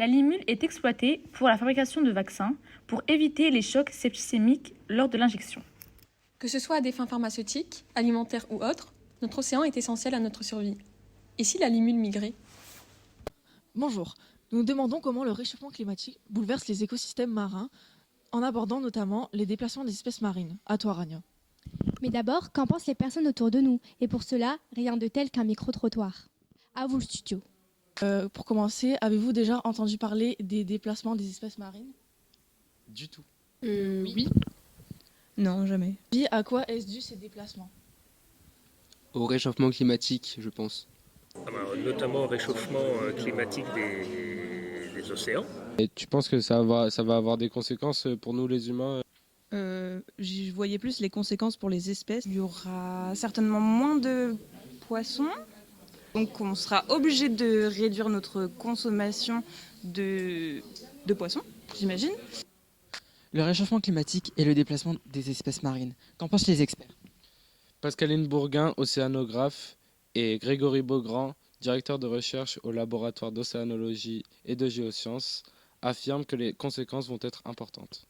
La limule est exploitée pour la fabrication de vaccins pour éviter les chocs septicémiques lors de l'injection. Que ce soit à des fins pharmaceutiques, alimentaires ou autres, notre océan est essentiel à notre survie. Et si la limule migrait ? Bonjour, nous nous demandons comment le réchauffement climatique bouleverse les écosystèmes marins en abordant notamment les déplacements des espèces marines. À toi, Rania. Mais d'abord, qu'en pensent les personnes autour de nous ? Et pour cela, rien de tel qu'un micro-trottoir. À vous le studio. Pour commencer, avez-vous déjà entendu parler des déplacements des espèces marines ? Du tout. Oui. Non, jamais. Et à quoi est-ce dû ces déplacements ? Au réchauffement climatique, je pense. Notamment au réchauffement climatique des océans. Et tu penses que ça va avoir des conséquences pour nous les humains ? Je voyais plus les conséquences pour les espèces. Il y aura certainement moins de poissons. Donc on sera obligé de réduire notre consommation de poissons, j'imagine. Le réchauffement climatique et le déplacement des espèces marines. Qu'en pensent les experts ? Pascaline Bourguin, océanographe, et Grégory Beaugrand, directeur de recherche au laboratoire d'océanologie et de géosciences, affirment que les conséquences vont être importantes.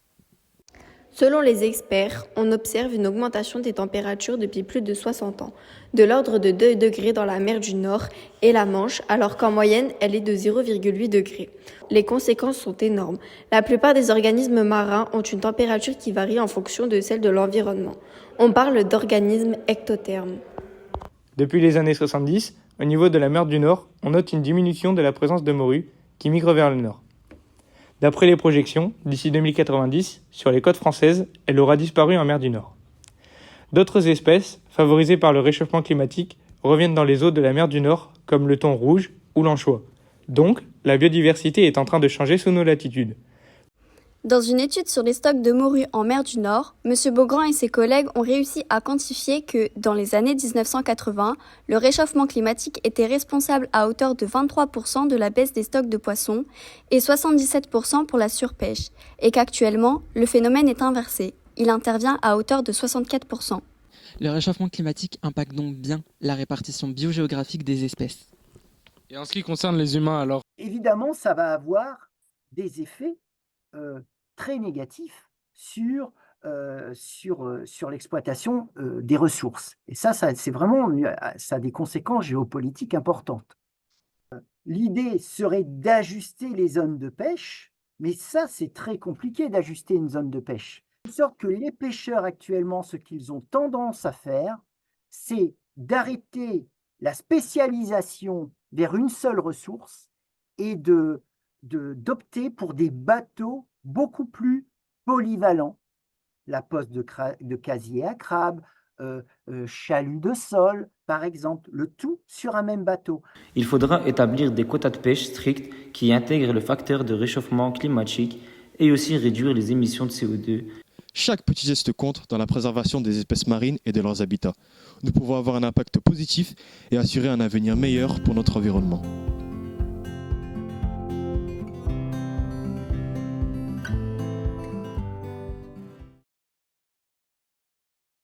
Selon les experts, on observe une augmentation des températures depuis plus de 60 ans, de l'ordre de 2 degrés dans la mer du Nord et la Manche, alors qu'en moyenne, elle est de 0,8 degrés. Les conséquences sont énormes. La plupart des organismes marins ont une température qui varie en fonction de celle de l'environnement. On parle d'organismes ectothermes. Depuis les années 70, au niveau de la mer du Nord, on note une diminution de la présence de morues qui migrent vers le nord. D'après les projections, d'ici 2090, sur les côtes françaises, elle aura disparu en mer du Nord. D'autres espèces, favorisées par le réchauffement climatique, reviennent dans les eaux de la mer du Nord, comme le thon rouge ou l'anchois. Donc, la biodiversité est en train de changer sous nos latitudes. Dans une étude sur les stocks de morues en mer du Nord, M. Beaugrand et ses collègues ont réussi à quantifier que, dans les années 1980, le réchauffement climatique était responsable à hauteur de 23% de la baisse des stocks de poissons et 77% pour la surpêche, et qu'actuellement, le phénomène est inversé. Il intervient à hauteur de 64%. Le réchauffement climatique impacte donc bien la répartition biogéographique des espèces. Et en ce qui concerne les humains alors ? Évidemment, ça va avoir des effets très négatif sur l'exploitation des ressources. Et ça c'est vraiment, ça a des conséquences géopolitiques importantes. L'idée serait d'ajuster les zones de pêche, mais ça, c'est très compliqué d'ajuster une zone de pêche. De sorte que les pêcheurs actuellement, ce qu'ils ont tendance à faire, c'est d'arrêter la spécialisation vers une seule ressource et d'opter pour des bateaux beaucoup plus polyvalents, la pose de casier à crabe, chalut de sol, par exemple, le tout sur un même bateau. Il faudra établir des quotas de pêche stricts qui intègrent le facteur de réchauffement climatique et aussi réduire les émissions de CO2. Chaque petit geste compte dans la préservation des espèces marines et de leurs habitats. Nous pouvons avoir un impact positif et assurer un avenir meilleur pour notre environnement.